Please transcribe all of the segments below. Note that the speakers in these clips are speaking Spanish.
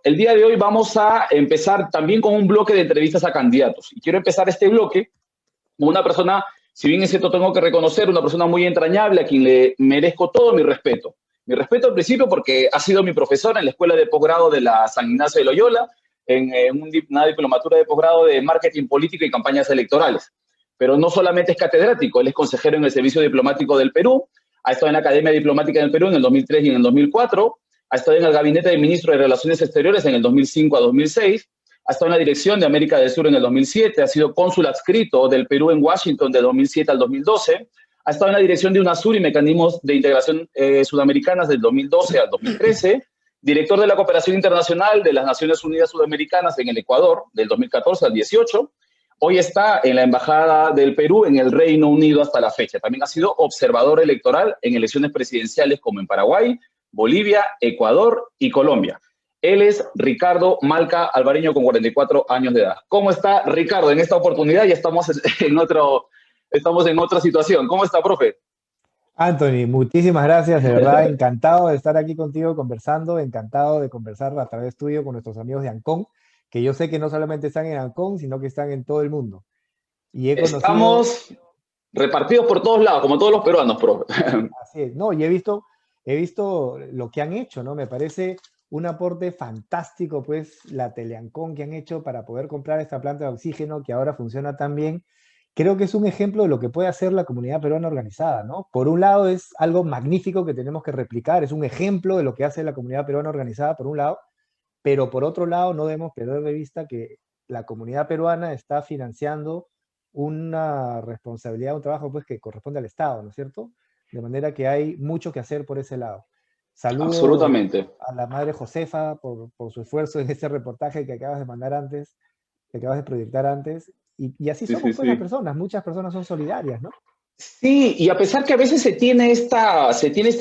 el día de hoy vamos a empezar también con un bloque de entrevistas a candidatos. Y quiero empezar este bloque con una persona, si bien es cierto, tengo que reconocer, una persona muy entrañable a quien le merezco todo mi respeto. Mi respeto al principio porque ha sido mi profesor en la escuela de posgrado de la San Ignacio de Loyola, en una diplomatura de posgrado de marketing político y campañas electorales. Pero no solamente es catedrático, él es consejero en el Servicio Diplomático del Perú, ha estado en la Academia Diplomática del Perú en el 2003 y en el 2004, ha estado en el Gabinete del Ministro de Relaciones Exteriores en el 2005 a 2006, ha estado en la Dirección de América del Sur en el 2007, ha sido cónsul adscrito del Perú en Washington de 2007 al 2012, ha estado en la dirección de UNASUR y Mecanismos de Integración Sudamericanas del 2012 al 2013, director de la Cooperación Internacional de las Naciones Unidas Sudamericanas en el Ecuador del 2014 al 18. Hoy está en la Embajada del Perú en el Reino Unido hasta la fecha. También ha sido observador electoral en elecciones presidenciales como en Paraguay, Bolivia, Ecuador y Colombia. Él es Ricardo Malca Alvareño, con 44 años de edad. ¿Cómo está, Ricardo? En esta oportunidad ya estamos en otra situación. ¿Cómo está, profe? Anthony, muchísimas gracias, de verdad, encantado de estar aquí contigo conversando, encantado de conversar a través tuyo con nuestros amigos de Ancón, que yo sé que no solamente están en Ancón, sino que están en todo el mundo. Y he conocido, Estamos repartidos por todos lados, como todos los peruanos, profe. así es, no, y he visto lo que han hecho, ¿no? Me parece un aporte fantástico, pues, la Teleancón que han hecho para poder comprar esta planta de oxígeno que ahora funciona tan bien. Creo que es un ejemplo de lo que puede hacer la comunidad peruana organizada, ¿no? Por un lado es algo magnífico que tenemos que replicar, es un ejemplo de lo que hace la comunidad peruana organizada, por un lado, pero por otro lado no debemos perder de vista que la comunidad peruana está financiando una responsabilidad, un trabajo pues que corresponde al Estado, ¿no es cierto? De manera que hay mucho que hacer por ese lado. Saludo Absolutamente. a la madre Josefa por su esfuerzo en este reportaje que acabas de mandar antes, que acabas de proyectar antes, y así Sí, somos sí, pues las sí. personas, muchas personas son solidarias, ¿no? Sí, y a pesar que a veces se tiene esta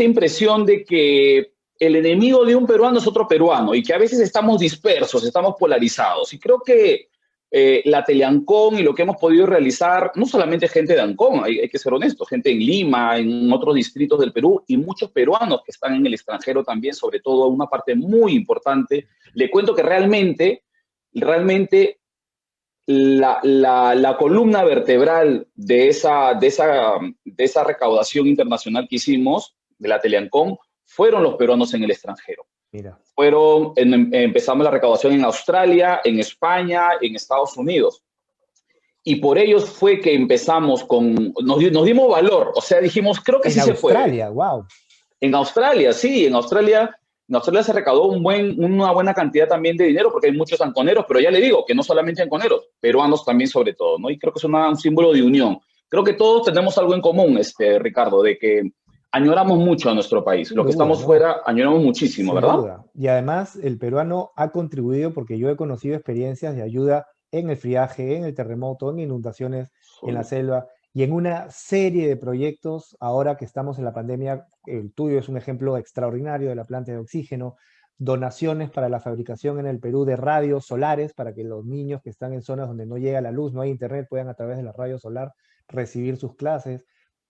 impresión de que el enemigo de un peruano es otro peruano y que a veces estamos dispersos, estamos polarizados. Y creo que la Teleancón y lo que hemos podido realizar, no solamente gente de Ancón, hay que ser honestos, gente en Lima, en otros distritos del Perú y muchos peruanos que están en el extranjero también, sobre todo una parte muy importante. Le cuento que realmente la columna vertebral de esa recaudación internacional que hicimos, de la Teleancón, fueron los peruanos en el extranjero. Mira, Empezamos la recaudación en Australia, en España, en Estados Unidos. Y por ellos fue que empezamos nos dimos valor, o sea, dijimos, creo que en sí se puede. Australia, wow. En Australia, sí, en Australia se recaudó una buena cantidad también de dinero porque hay muchos anconeros, pero ya le digo que no solamente anconeros, peruanos también sobre todo, ¿no? Y creo que es un símbolo de unión. Creo que todos tenemos algo en común, Ricardo, de que añoramos mucho a nuestro país. Sin Los que duda, estamos ¿no? fuera añoramos muchísimo, Sin ¿verdad? duda. Y además el peruano ha contribuido porque yo he conocido experiencias de ayuda en el friaje, en el terremoto, en inundaciones, en la selva y en una serie de proyectos. Ahora que estamos en la pandemia, el tuyo es un ejemplo extraordinario de la planta de oxígeno, donaciones para la fabricación en el Perú de radios solares para que los niños que están en zonas donde no llega la luz, no hay internet, puedan a través de la radio solar recibir sus clases.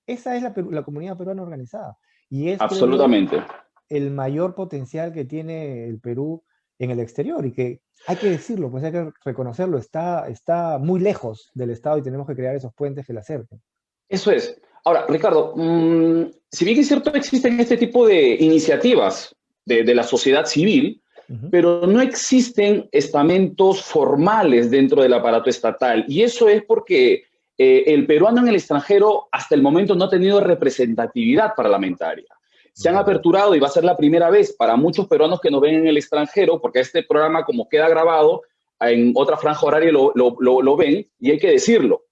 Esa es la comunidad peruana organizada. Y es, creo yo, Absolutamente. el mayor potencial que tiene el Perú en el exterior y que hay que decirlo, pues hay que reconocerlo, está muy lejos del Estado y tenemos que crear esos puentes que le acerquen. Eso es. Ahora, Ricardo, si bien es cierto, existen este tipo de iniciativas de la sociedad civil, Ujú. pero no existen estamentos formales dentro del aparato estatal. Y eso es porque el peruano en el extranjero hasta el momento no ha tenido representatividad parlamentaria. Se han Ya. aperturado, y va a ser la primera vez para muchos peruanos que nos ven en el extranjero, porque este programa, como queda grabado, en otra franja horaria lo ven, y hay que decirlo,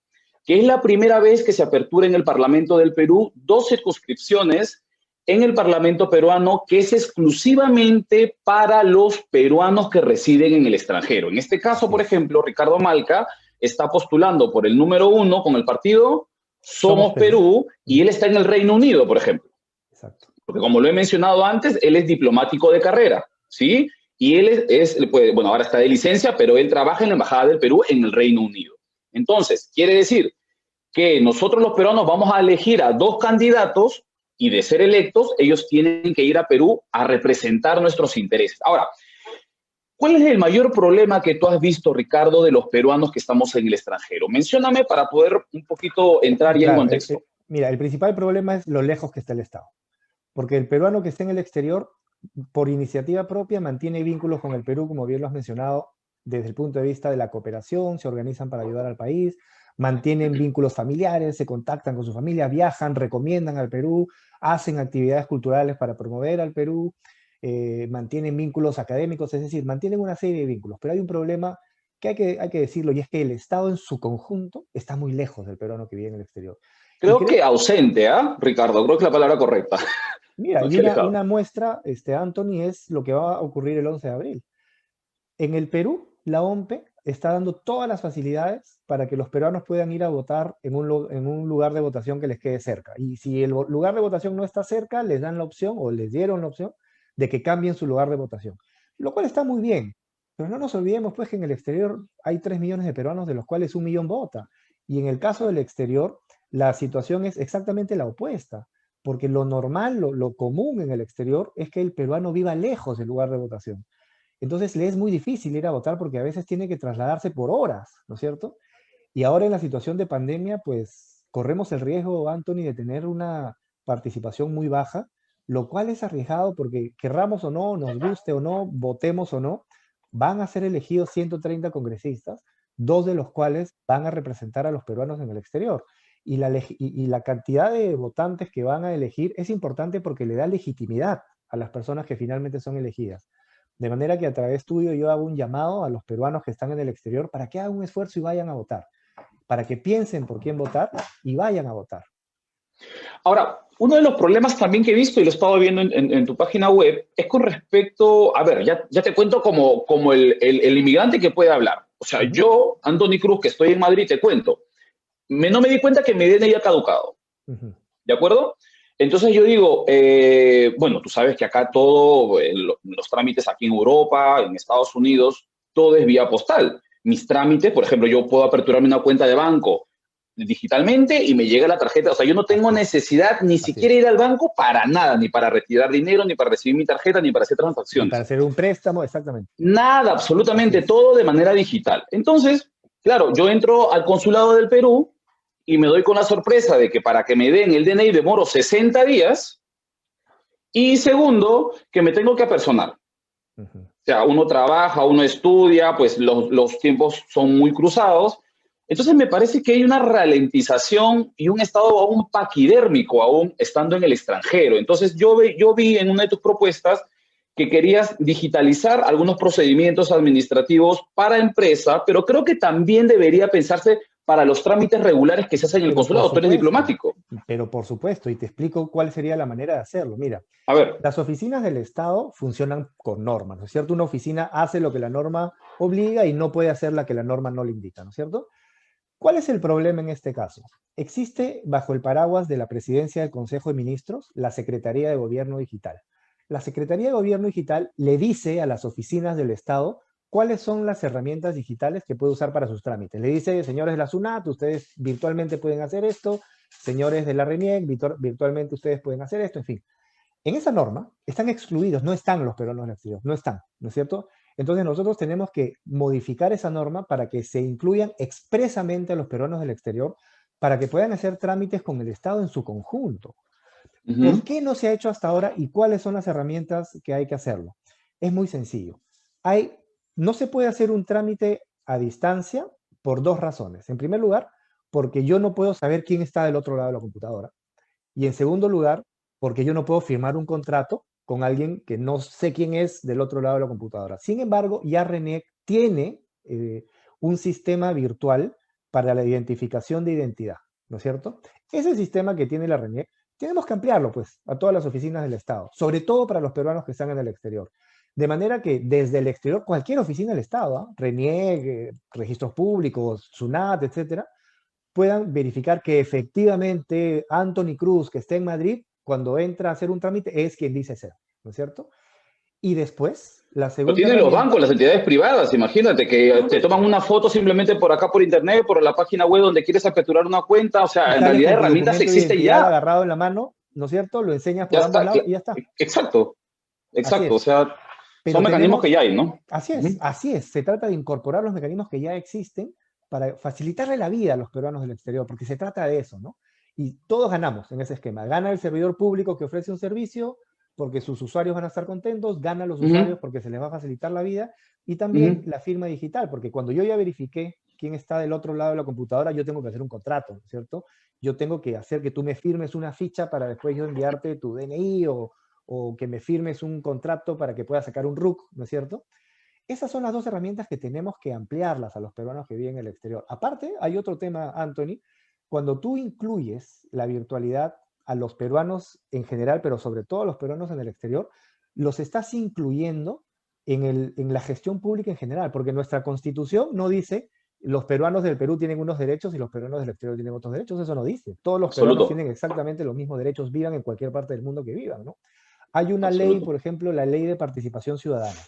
que es la primera vez que se apertura en el Parlamento del Perú 2 circunscripciones en el Parlamento peruano, que es exclusivamente para los peruanos que residen en el extranjero. En este caso, Así por es. ejemplo, Ricardo Malca está postulando por el número 1 con el partido Somos Somos Perú. Perú, y él Ujú. está en el Reino Unido, por ejemplo. Exacto. Porque como lo he mencionado antes, él es diplomático de carrera, ¿sí? Y él bueno, ahora está de licencia, pero él trabaja en la Embajada del Perú en el Reino Unido. Entonces, quiere decir que nosotros los peruanos vamos a elegir a 2 candidatos y de ser electos, ellos tienen que ir a Perú a representar nuestros intereses. Ahora, ¿cuál es el mayor problema que tú has visto, Ricardo, de los peruanos que estamos en el extranjero? Mencióname para poder un poquito entrar ya en Claro, contexto. mira, el principal problema es lo lejos que está el Estado. Porque el peruano que está en el exterior, por iniciativa propia, mantiene vínculos con el Perú, como bien lo has mencionado, desde el punto de vista de la cooperación, se organizan para ayudar al país, mantienen vínculos familiares, se contactan con su familia, viajan, recomiendan al Perú, hacen actividades culturales para promover al Perú, mantienen vínculos académicos, es decir, mantienen una serie de vínculos. Pero hay un problema que hay que decirlo, y es que el Estado en su conjunto está muy lejos del peruano que vive en el exterior. Y Creo creo que ausente, ¿ah, Ricardo? Creo que es la palabra correcta. Mira, Más y que alejado. una muestra, Anthony, es lo que va a ocurrir el 11 de abril. En el Perú, la OMPE está dando todas las facilidades para que los peruanos puedan ir a votar en un lugar de votación que les quede cerca. Y si el lugar de votación no está cerca, les dan la opción, o les dieron la opción, de que cambien su lugar de votación. Lo cual está muy bien. Pero no nos olvidemos, pues, que en el exterior hay 3 millones de peruanos, de los cuales 1 millón vota. Y en el caso del exterior, la situación es exactamente la opuesta. Porque lo normal, lo común en el exterior es que el peruano viva lejos del lugar de votación. Entonces le es muy difícil ir a votar porque a veces tiene que trasladarse por horas, ¿no es cierto? Y ahora en la situación de pandemia, pues corremos el riesgo, Anthony, de tener una participación muy baja, lo cual es arriesgado porque querramos o no, nos guste o no, votemos o no, van a ser elegidos 130 congresistas, 2 de los cuales van a representar a los peruanos en el exterior. Y la cantidad de votantes que van a elegir es importante porque le da legitimidad a las personas que finalmente son elegidas. De manera que a través tuyo yo hago un llamado a los peruanos que están en el exterior para que hagan un esfuerzo y vayan a votar, para que piensen por quién votar y vayan a votar. Ahora, uno de los problemas también que he visto y lo he estado viendo en tu página web es con respecto, a ver, ya te cuento como el inmigrante que puede hablar. O sea, yo, Anthony Cruz, que estoy en Madrid, te cuento, no me di cuenta que mi DNI ha caducado, ¿de acuerdo? Entonces yo digo, bueno, tú sabes que acá todo, los trámites aquí en Europa, en Estados Unidos, todo es vía postal. Mis trámites, por ejemplo, yo puedo aperturarme una cuenta de banco digitalmente y me llega la tarjeta. O sea, yo no tengo necesidad ni siquiera ir al banco para nada, ni para retirar dinero, ni para recibir mi tarjeta, ni para hacer transacciones. Ni para hacer un préstamo, exactamente. Nada, absolutamente todo de manera digital. Entonces, claro, yo entro al consulado del Perú y me doy con la sorpresa de que para que me den el DNI demoro 60 días y segundo, que me tengo que apersonar. O sea, uno trabaja, uno estudia, pues los tiempos son muy cruzados. Entonces me parece que hay una ralentización y un estado aún paquidérmico, aún estando en el extranjero. Entonces yo vi en una de tus propuestas que querías digitalizar algunos procedimientos administrativos para empresa, pero creo que también debería pensarse para los trámites regulares que se hacen en el consulado. Tú eres diplomático. Pero por supuesto, y te explico cuál sería la manera de hacerlo. Mira, a ver, las oficinas del Estado funcionan con normas, ¿no es cierto? Una oficina hace lo que la norma obliga y no puede hacer la que la norma no le indica, ¿no es cierto? ¿Cuál es el problema en este caso? Existe bajo el paraguas de la Presidencia del Consejo de Ministros la Secretaría de Gobierno Digital. La Secretaría de Gobierno Digital le dice a las oficinas del Estado cuáles son las herramientas digitales que puede usar para sus trámites. Le dice, señores de la SUNAT, ustedes virtualmente pueden hacer esto, señores de la RENIEC, virtualmente ustedes pueden hacer esto, en fin. En esa norma están excluidos, no están los peruanos en el exterior, no están, ¿no es cierto? Entonces nosotros tenemos que modificar esa norma para que se incluyan expresamente a los peruanos del exterior para que puedan hacer trámites con el Estado en su conjunto. ¿Por qué no se ha hecho hasta ahora y cuáles son las herramientas que hay que hacerlo? Es muy sencillo. No se puede hacer un trámite a distancia por 2 razones. En primer lugar, porque yo no puedo saber quién está del otro lado de la computadora. Y en segundo lugar, porque yo no puedo firmar un contrato con alguien que no sé quién es del otro lado de la computadora. Sin embargo, ya RENIEC tiene un sistema virtual para la identificación de identidad, ¿no es cierto? Ese sistema que tiene la RENIEC, tenemos que ampliarlo, pues, a todas las oficinas del Estado, sobre todo para los peruanos que están en el exterior. De manera que desde el exterior, cualquier oficina del Estado, RENIEC, registros públicos, SUNAT, etcétera, puedan verificar que efectivamente Anthony Cruz, que está en Madrid, cuando entra a hacer un trámite, es quien dice ser, ¿no es cierto? Y después, la segunda... Lo tienen los bancos, las entidades privadas, imagínate, que te toman una foto simplemente por acá por internet, por la página web donde quieres aperturar una cuenta, o sea, en realidad herramientas existen ya. Agarrado en la mano, ¿no es cierto? Lo enseñas por ambos lados y ya está. Exacto, o sea... Pero Son mecanismos tenemos, que ya hay, ¿no? Ujú. así es, se trata de incorporar los mecanismos que ya existen para facilitarle la vida a los peruanos del exterior, porque se trata de eso, ¿no? Y todos ganamos en ese esquema. Gana el servidor público que ofrece un servicio porque sus usuarios van a estar contentos, gana los Ujú, usuarios porque se les va a facilitar la vida y también ujú. la firma digital, porque cuando yo ya verifiqué quién está del otro lado de la computadora, yo tengo que hacer un contrato, ¿no es cierto? Yo tengo que hacer que tú me firmes una ficha para después yo enviarte tu DNI o que me firmes un contrato para que pueda sacar un RUC, ¿no es cierto? Esas son las dos herramientas que tenemos que ampliarlas a los peruanos que viven en el exterior. Aparte, hay otro tema, Anthony, cuando tú incluyes la virtualidad a los peruanos en general, pero sobre todo a los peruanos en el exterior, los estás incluyendo en la gestión pública en general, porque nuestra constitución no dice los peruanos del Perú tienen unos derechos y los peruanos del exterior tienen otros derechos, eso no dice. Todos los peruanos Absoluto, tienen exactamente los mismos derechos, vivan en cualquier parte del mundo que vivan, ¿no? Hay una ley, absoluto. por ejemplo, la ley de participación ciudadana,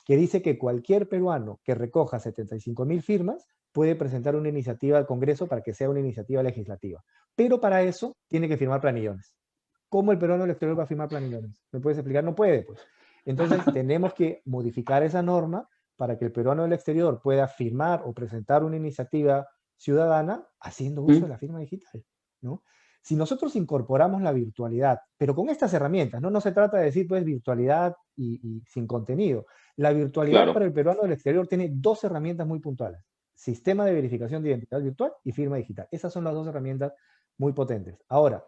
que dice que cualquier peruano que recoja 75.000 firmas puede presentar una iniciativa al Congreso para que sea una iniciativa legislativa. Pero para eso tiene que firmar planillones. ¿Cómo el peruano del exterior va a firmar planillones? ¿Me puedes explicar? No puede, pues. Entonces, tenemos que modificar esa norma para que el peruano del exterior pueda firmar o presentar una iniciativa ciudadana haciendo uso de Ujú. la firma digital, ¿no? Si nosotros incorporamos la virtualidad, pero con estas herramientas, no se trata de decir pues virtualidad y sin contenido. La virtualidad para Claro. el peruano del exterior tiene dos herramientas muy puntuales: sistema de verificación de identidad virtual y firma digital. Esas son las dos herramientas muy potentes. Ahora,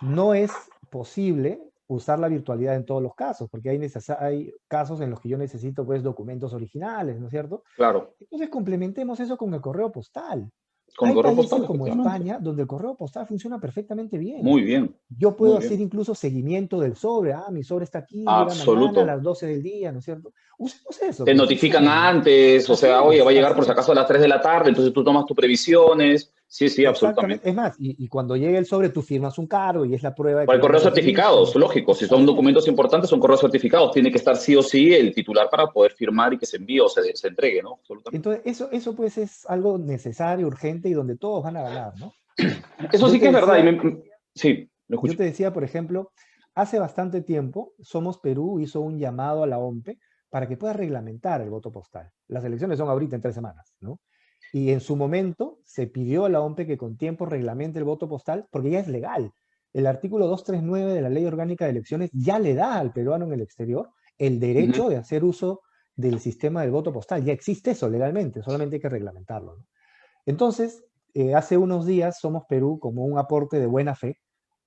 no es posible usar la virtualidad en todos los casos, porque hay casos en los que yo necesito pues documentos originales, ¿no es cierto? Claro, Entonces complementemos eso con el correo postal. con Hay correo postal, países como efectivamente. España donde el correo postal funciona perfectamente bien. Muy bien, Yo puedo muy hacer bien. incluso seguimiento del sobre. Ah, mi sobre está aquí, llega mañana a Absoluto. las 12 del día, ¿no es cierto? Usemos eso, Te pues notifican funciona. antes, o sea, oye, va a llegar Así por si es. acaso a las 3 de la tarde, entonces tú tomas tus previsiones. Sí, sí, Exactamente. absolutamente. Es más, y cuando llegue el sobre, tú firmas un cargo y es la prueba de Por que el ya lo correo recibiste, ¿no certificados, es cierto? lógico, si son Así es. documentos importantes, son correos certificados. Tiene que estar sí o sí el titular para poder firmar y que se envíe o se entregue, ¿no? Absolutamente. Entonces, eso pues es algo necesario, urgente y donde todos van a ganar, ¿no? Eso Yo sí te que es verdad. decía, Sí, lo Yo escucho. te decía, por ejemplo, hace bastante tiempo, Somos Perú hizo un llamado a la OMPE para que pueda reglamentar el voto postal. Las elecciones son ahorita en 3 semanas, ¿no? Y en su momento se pidió a la OMPE que con tiempo reglamente el voto postal porque ya es legal. El artículo 239 de la Ley Orgánica de Elecciones ya le da al peruano en el exterior el Ujú. derecho de hacer uso del sistema del voto postal. Ya existe eso legalmente, solamente hay que reglamentarlo, ¿no? Entonces, hace unos días Somos Perú, como un aporte de buena fe,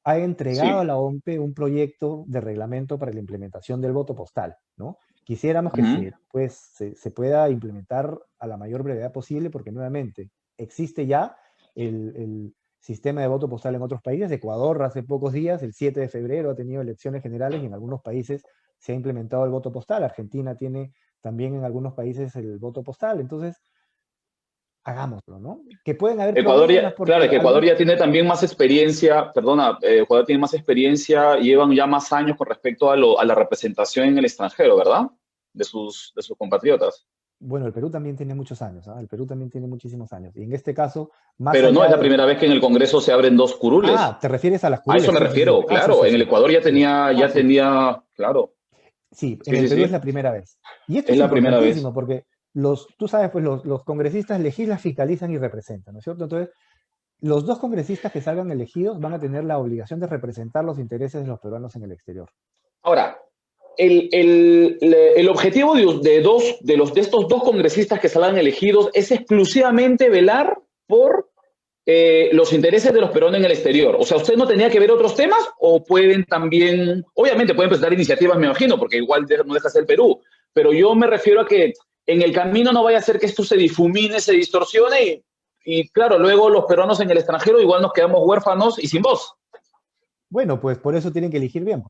ha entregado a Sí. la OMPE un proyecto de reglamento para la implementación del voto postal, ¿no? Quisiéramos que Ujú. se pueda implementar a la mayor brevedad posible, porque nuevamente existe ya el sistema de voto postal en otros países. Ecuador hace pocos días, el 7 de febrero, ha tenido elecciones generales y en algunos países se ha implementado el voto postal. Argentina tiene también en algunos países el voto postal. Entonces, hagámoslo, ¿no? Que pueden haber Ecuador problemas ya, claro, es porque que Ecuador algún... ya tiene también más experiencia, perdona, Ecuador tiene más experiencia, llevan ya más años con respecto a la representación en el extranjero, ¿verdad? De sus compatriotas. Bueno, el Perú también tiene muchos años, ¿ah? El Perú también tiene muchísimos años. Y en este caso, más Pero no es allá la de... primera vez que en el Congreso se abren dos curules. ¿Te refieres a las A eso curules? me Sí, sí, sí. refiero, Sí, claro. sí, En el sí. Ecuador ya Sí. tenía, Ah, ya sí. tenía, claro. Sí, en Sí, el sí, Perú es sí. la primera vez. Y esto Es es la primera vez. importantísimo porque tú sabes, pues los congresistas legislan, fiscalizan y representan, ¿no es cierto? Entonces, los dos congresistas que salgan elegidos van a tener la obligación de representar los intereses de los peruanos en el exterior. Ahora, el objetivo de estos dos congresistas que salgan elegidos es exclusivamente velar por los intereses de los peruanos en el exterior. O sea, ¿usted no tenía que ver otros temas o pueden también, obviamente pueden presentar iniciativas, me imagino, porque igual no deja ser el Perú, pero yo me refiero a que en el camino no vaya a ser que esto se difumine, se distorsione y claro, luego los peruanos en el extranjero igual nos quedamos huérfanos y sin voz. Bueno, pues por eso tienen que elegir bien.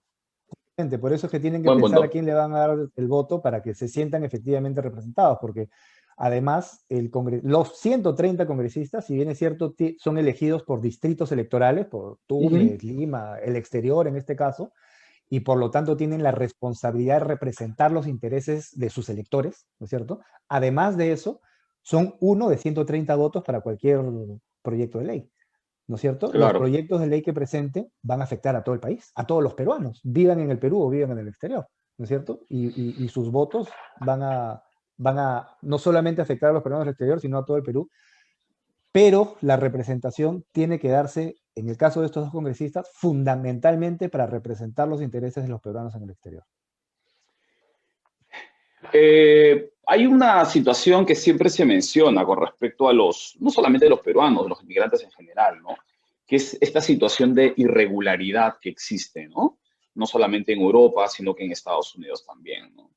Gente, por eso es que tienen que Buen pensar a punto. quién le van a dar el voto para que se sientan efectivamente representados, porque además los 130 congresistas, si bien es cierto, son elegidos por distritos electorales, por Uh -huh. Tumbes, Lima, el exterior en este caso, y por lo tanto tienen la responsabilidad de representar los intereses de sus electores, ¿no es cierto? Además de eso, son uno de 130 votos para cualquier proyecto de ley. ¿No es cierto? Los Claro. proyectos de ley que presenten van a afectar a todo el país, a todos los peruanos, vivan en el Perú o vivan en el exterior. ¿no es cierto? Y sus votos van a no solamente afectar a los peruanos del exterior, sino a todo el Perú, pero la representación tiene que darse, en el caso de estos dos congresistas, fundamentalmente para representar los intereses de los peruanos en el exterior. Hay una situación que siempre se menciona con respecto a no solamente a los peruanos, los inmigrantes en general, ¿no? Que es esta situación de irregularidad que existe, ¿no? No solamente en Europa, sino que en Estados Unidos también, ¿no?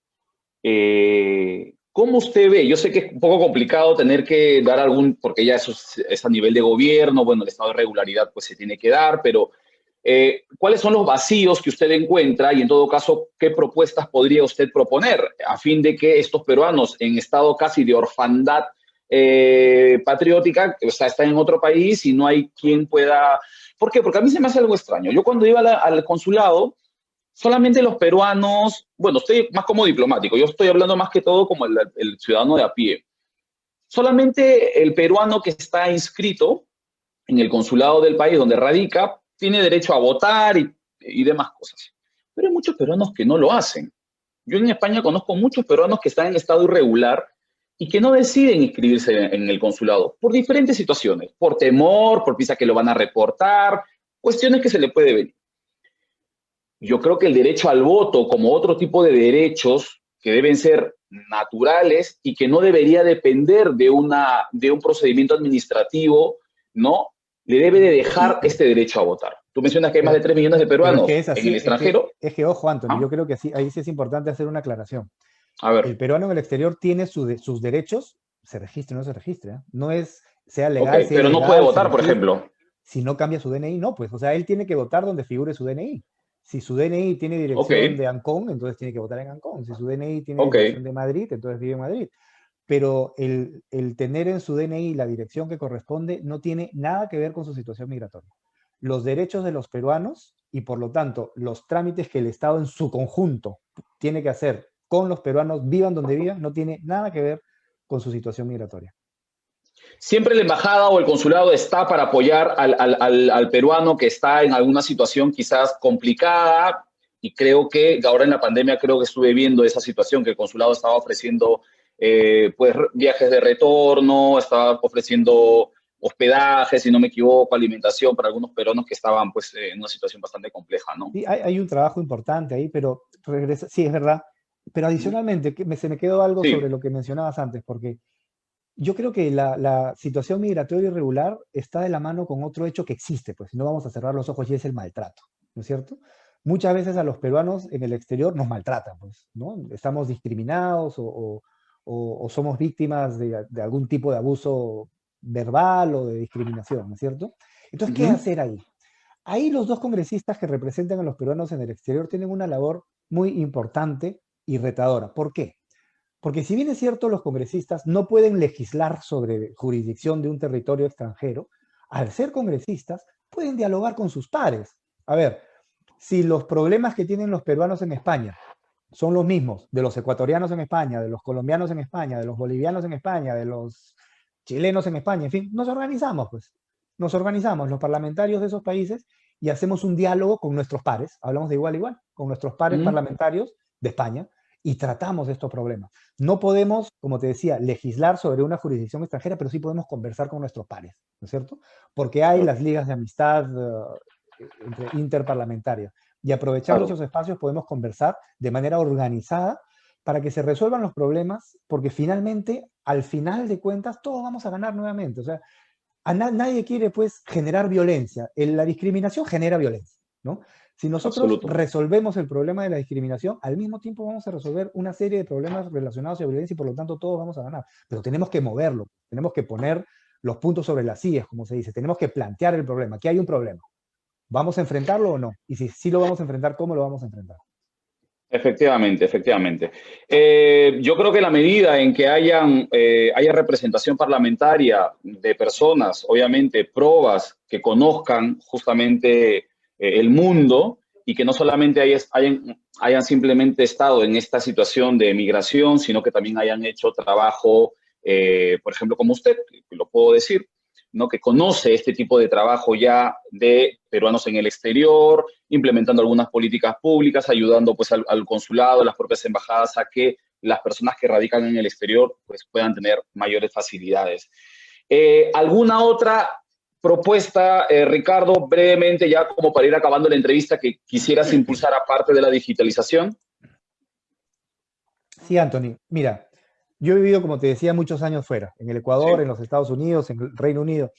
¿Cómo usted ve? Yo sé que es un poco complicado tener que dar porque ya eso es a nivel de gobierno, bueno, el estado de regularidad pues se tiene que dar, pero ¿cuáles son los vacíos que usted encuentra y en todo caso, qué propuestas podría usted proponer a fin de que estos peruanos en estado casi de orfandad patriótica, o sea, están en otro país y no hay quien pueda... ¿Por qué? Porque a mí se me hace algo extraño. Yo cuando iba al consulado, solamente los peruanos, bueno, estoy más como diplomático, yo estoy hablando más que todo como el ciudadano de a pie. Solamente el peruano que está inscrito en el consulado del país donde radica tiene derecho a votar y demás cosas. Pero hay muchos peruanos que no lo hacen. Yo en España conozco muchos peruanos que están en estado irregular y que no deciden inscribirse en el consulado por diferentes situaciones, por temor, por piensa que lo van a reportar, cuestiones que se le puede venir. Yo creo que el derecho al voto, como otro tipo de derechos que deben ser naturales y que no debería depender de un procedimiento administrativo, ¿no? Le debe de dejar este derecho a votar. Tú mencionas que hay más de 3 millones de peruanos es en así, el extranjero. ojo, Anthony, ¿Ah? yo creo que sí, ahí sí es importante hacer una aclaración. A ver. El peruano en el exterior tiene sus derechos, se registre o no se registre, ¿eh? No es, sea Ok, legal, sea pero no puede ilegal, se votar, por registre. ejemplo. Si no cambia su DNI, no, pues, o sea, él tiene que votar donde figure su DNI. Si su DNI tiene Ok, dirección de Ancón, entonces tiene que votar en Ancón. Si su DNI tiene ok. dirección de Madrid, entonces vive en Madrid. Pero el tener en su DNI la dirección que corresponde no tiene nada que ver con su situación migratoria. Los derechos de los peruanos y por lo tanto los trámites que el Estado en su conjunto tiene que hacer con los peruanos, vivan donde vivan, no tiene nada que ver con su situación migratoria. Siempre la embajada o el consulado está para apoyar al peruano que está en alguna situación quizás complicada, y creo que ahora en la pandemia creo que estuve viendo esa situación, que el consulado estaba ofreciendo pues viajes de retorno, estaba ofreciendo hospedaje, si no me equivoco, alimentación para algunos peruanos que estaban pues en una situación bastante compleja, ¿no? Sí, hay un trabajo importante ahí, pero regresa, sí, es verdad. Pero adicionalmente, se me quedó algo sobre Sí, lo que mencionabas antes, porque yo creo que la situación migratoria irregular está de la mano con otro hecho que existe, pues no vamos a cerrar los ojos y es el maltrato, ¿no es cierto? Muchas veces a los peruanos en el exterior nos maltratan, pues, ¿no? Estamos discriminados o somos víctimas de algún tipo de abuso verbal o de discriminación, ¿no es cierto? Entonces, ¿qué uh-huh. hacer ahí? Ahí los dos congresistas que representan a los peruanos en el exterior tienen una labor muy importante y retadora. ¿Por qué? Porque si bien es cierto, los congresistas no pueden legislar sobre jurisdicción de un territorio extranjero, al ser congresistas pueden dialogar con sus pares. A ver, si los problemas que tienen los peruanos en España son los mismos de los ecuatorianos en España, de los colombianos en España, de los bolivianos en España, de los chilenos en España, en fin, nos organizamos, pues. Nos organizamos los parlamentarios de esos países y hacemos un diálogo con nuestros pares, hablamos de igual a igual, con nuestros pares Uh-huh. parlamentarios de España y tratamos estos problemas. No podemos, como te decía, legislar sobre una jurisdicción extranjera, pero sí podemos conversar con nuestros pares, ¿no es cierto? Porque hay Claro, las ligas de amistad interparlamentarias y aprovechando claro. esos espacios podemos conversar de manera organizada para que se resuelvan los problemas, porque finalmente, al final de cuentas, todos vamos a ganar nuevamente. O sea, nadie quiere pues generar violencia. La discriminación genera violencia, ¿no? Si nosotros Absoluto. resolvemos el problema de la discriminación, al mismo tiempo vamos a resolver una serie de problemas relacionados a la violencia y por lo tanto todos vamos a ganar. Pero tenemos que moverlo, tenemos que poner los puntos sobre las sillas, como se dice, tenemos que plantear el problema, que hay un problema. ¿Vamos a enfrentarlo o no? Y si sí lo vamos a enfrentar, ¿cómo lo vamos a enfrentar? Efectivamente, efectivamente. Yo creo que la medida en que haya representación parlamentaria de personas, obviamente, probas que conozcan justamente el mundo y que no solamente hayan simplemente estado en esta situación de migración, sino que también hayan hecho trabajo, por ejemplo, como usted, que lo puedo decir, ¿no? Que conoce este tipo de trabajo ya de peruanos en el exterior, implementando algunas políticas públicas, ayudando pues al consulado, a las propias embajadas a que las personas que radican en el exterior pues puedan tener mayores facilidades. ¿Alguna otra propuesta, Ricardo, brevemente ya como para ir acabando la entrevista, que quisieras impulsar aparte de la digitalización? Sí, Anthony. Mira, yo he vivido, como te decía, muchos años fuera, en el Ecuador, Sí. en los Estados Unidos, en el Reino Unido,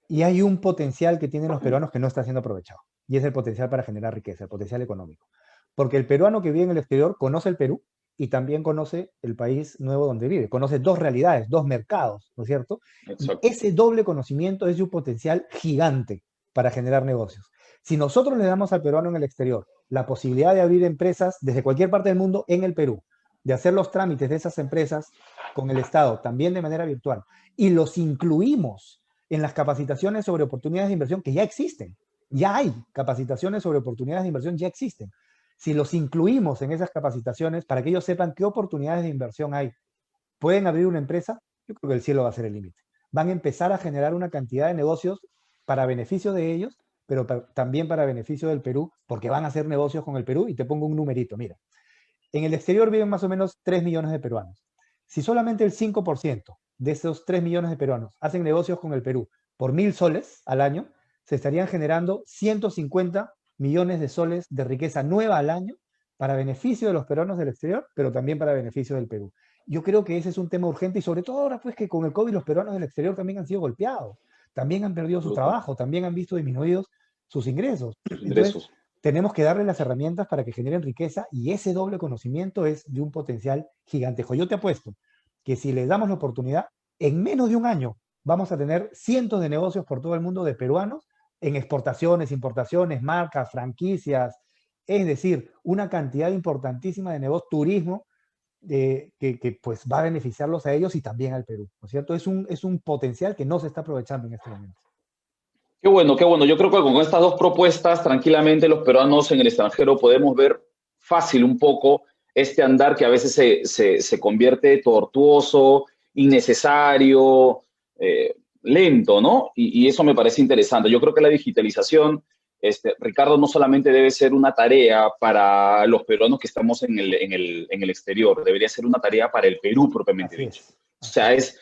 y hay un potencial que tienen los peruanos que no está siendo aprovechado, y es el potencial para generar riqueza, el potencial económico. Porque el peruano que vive en el exterior conoce el Perú y también conoce el país nuevo donde vive, conoce dos realidades, dos mercados, ¿no es cierto? Y Exacto. ese doble conocimiento es de un potencial gigante para generar negocios. Si nosotros le damos al peruano en el exterior la posibilidad de abrir empresas desde cualquier parte del mundo en el Perú, de hacer los trámites de esas empresas con el Estado, también de manera virtual, y los incluimos en las capacitaciones sobre oportunidades de inversión que ya existen. Ya hay capacitaciones sobre oportunidades de inversión, ya existen. Si los incluimos en esas capacitaciones para que ellos sepan qué oportunidades de inversión hay, pueden abrir una empresa, yo creo que el cielo va a ser el límite. Van a empezar a generar una cantidad de negocios para beneficio de ellos, pero también para beneficio del Perú, porque van a hacer negocios con el Perú. Y te pongo un numerito, mira. En el exterior viven más o menos 3 millones de peruanos. Si solamente el 5% de esos 3 millones de peruanos hacen negocios con el Perú por 1.000 soles al año, se estarían generando 150 millones de soles de riqueza nueva al año para beneficio de los peruanos del exterior, pero también para beneficio del Perú. Yo creo que ese es un tema urgente y sobre todo ahora pues que con el COVID los peruanos del exterior también han sido golpeados, también han perdido su Absoluto. trabajo, también han visto disminuidos sus ingresos. Sus Entonces, ingresos. tenemos que darle las herramientas para que generen riqueza y ese doble conocimiento es de un potencial gigantesco. Yo te apuesto que si les damos la oportunidad, en menos de un año vamos a tener cientos de negocios por todo el mundo de peruanos en exportaciones, importaciones, marcas, franquicias, es decir, una cantidad importantísima de negocios, turismo, que pues va a beneficiarlos a ellos y también al Perú, ¿no es cierto? Es un potencial que no se está aprovechando en este momento. Qué bueno, qué bueno. Yo creo que con estas dos propuestas, tranquilamente los peruanos en el extranjero podemos ver fácil un poco este andar que a veces se convierte tortuoso, innecesario, lento, ¿no? Y eso me parece interesante. Yo creo que la digitalización, Ricardo, no solamente debe ser una tarea para los peruanos que estamos en el exterior, debería ser una tarea para el Perú propiamente Así dicho. es. O Así sea, es.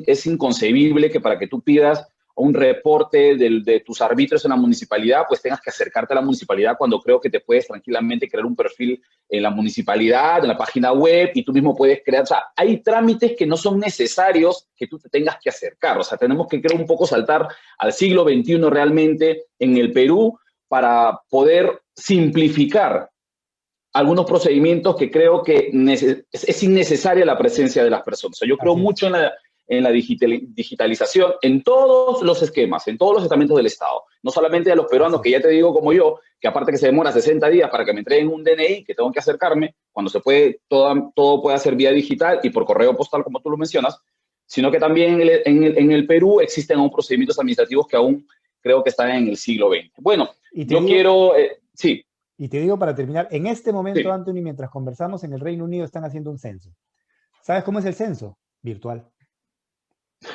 es inconcebible que para que tú pidas un reporte de tus arbitrios en la municipalidad, pues tengas que acercarte a la municipalidad cuando creo que te puedes tranquilamente crear un perfil en la municipalidad, en la página web, y tú mismo puedes crear. O sea, hay trámites que no son necesarios que tú te tengas que acercar. O sea, tenemos que, creo, un poco saltar al siglo XXI realmente en el Perú para poder simplificar algunos procedimientos que creo que es innecesaria la presencia de las personas. O sea, yo creo Así mucho es. en la digitalización en todos los esquemas, en todos los estamentos del Estado. No solamente a los Así peruanos, que ya es. te digo como yo, que aparte que se demora 60 días para que me entreguen un DNI, que tengo que acercarme, cuando se puede, todo puede hacer vía digital y por correo postal, como tú lo mencionas, sino que también en el Perú existen aún procedimientos administrativos que aún creo que están en el siglo XX. Bueno, Y te yo digo, quiero, sí, Y te digo para terminar, en este momento, sí. Anthony, mientras conversamos en el Reino Unido, están haciendo un censo. ¿Sabes cómo es el censo? Virtual.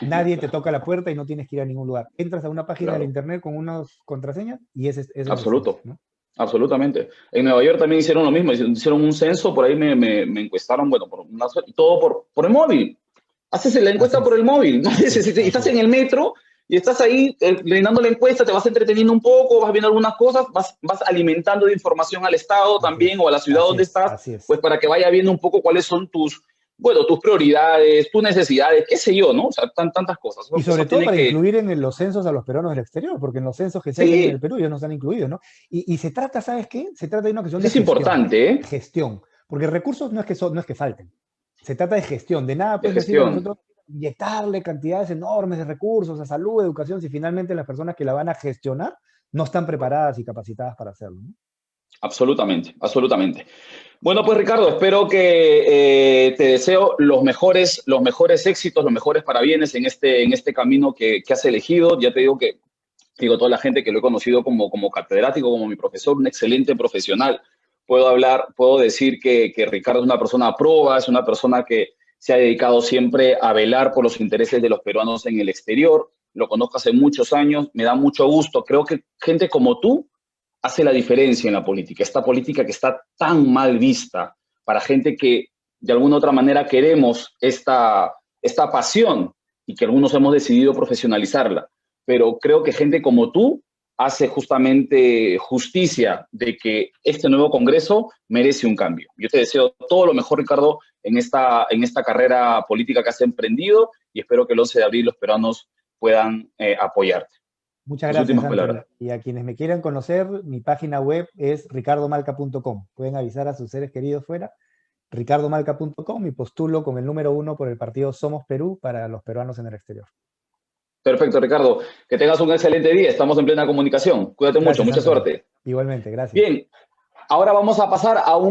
Nadie te toca la puerta y no tienes que ir a ningún lugar. Entras a una página del Claro, internet con unas contraseñas y ese es el censo, absoluto, ¿no? absolutamente. En Nueva York también hicieron lo mismo, hicieron un censo, por ahí me encuestaron, bueno, y todo por el móvil. Haces la Así encuesta por es, el móvil, ¿no? así es, así Estás en es, el metro y estás ahí llenando la encuesta, te vas entreteniendo un poco, vas viendo algunas cosas, vas alimentando de información al Estado así también es, o a la ciudad así donde es, estás, así es. pues para que vaya viendo un poco cuáles son tus prioridades, tus necesidades, qué sé yo, ¿no? O sea, tantas cosas. Y Eso sobre todo tiene para que... incluir en los censos a los peruanos del exterior, porque en los censos que se hacen en el Sí, Perú ellos no están incluidos, ¿no? Y se trata, ¿sabes qué? Se trata de una cuestión eso de es gestión, importante, ¿eh? gestión, porque recursos no es que falten, se trata de gestión, de nada De pues nos sirve a gestión. nosotros inyectarle cantidades enormes de recursos a salud, educación, si finalmente las personas que la van a gestionar no están preparadas y capacitadas para hacerlo, ¿no? Absolutamente, absolutamente. Bueno, pues Ricardo, espero que te deseo los mejores éxitos, los mejores parabienes en este camino que has elegido. Ya te digo que, digo, toda la gente que lo he conocido como catedrático, como mi profesor, un excelente profesional. Puedo decir que Ricardo es una persona proba, es una persona que se ha dedicado siempre a velar por los intereses de los peruanos en el exterior. lo conozco hace muchos años, me da mucho gusto. Creo que gente como tú hace la diferencia en la política. Esta política que está tan mal vista para gente que de alguna u otra manera queremos esta pasión y que algunos hemos decidido profesionalizarla. Pero creo que gente como tú hace justamente justicia de que este nuevo Congreso merece un cambio. Yo te deseo todo lo mejor, Ricardo, en esta carrera política que has emprendido y espero que el 11 de abril los peruanos puedan apoyarte. Muchas gracias, Ángel. Y a quienes me quieran conocer, mi página web es ricardomalca.com. Pueden avisar a sus seres queridos fuera, ricardomalca.com, y postulo con el número 1 por el partido Somos Perú para los peruanos en el exterior. Perfecto, Ricardo. Que tengas un excelente día. Estamos en plena comunicación. Cuídate mucho. Mucha suerte. Igualmente, gracias. Bien, ahora vamos a pasar a un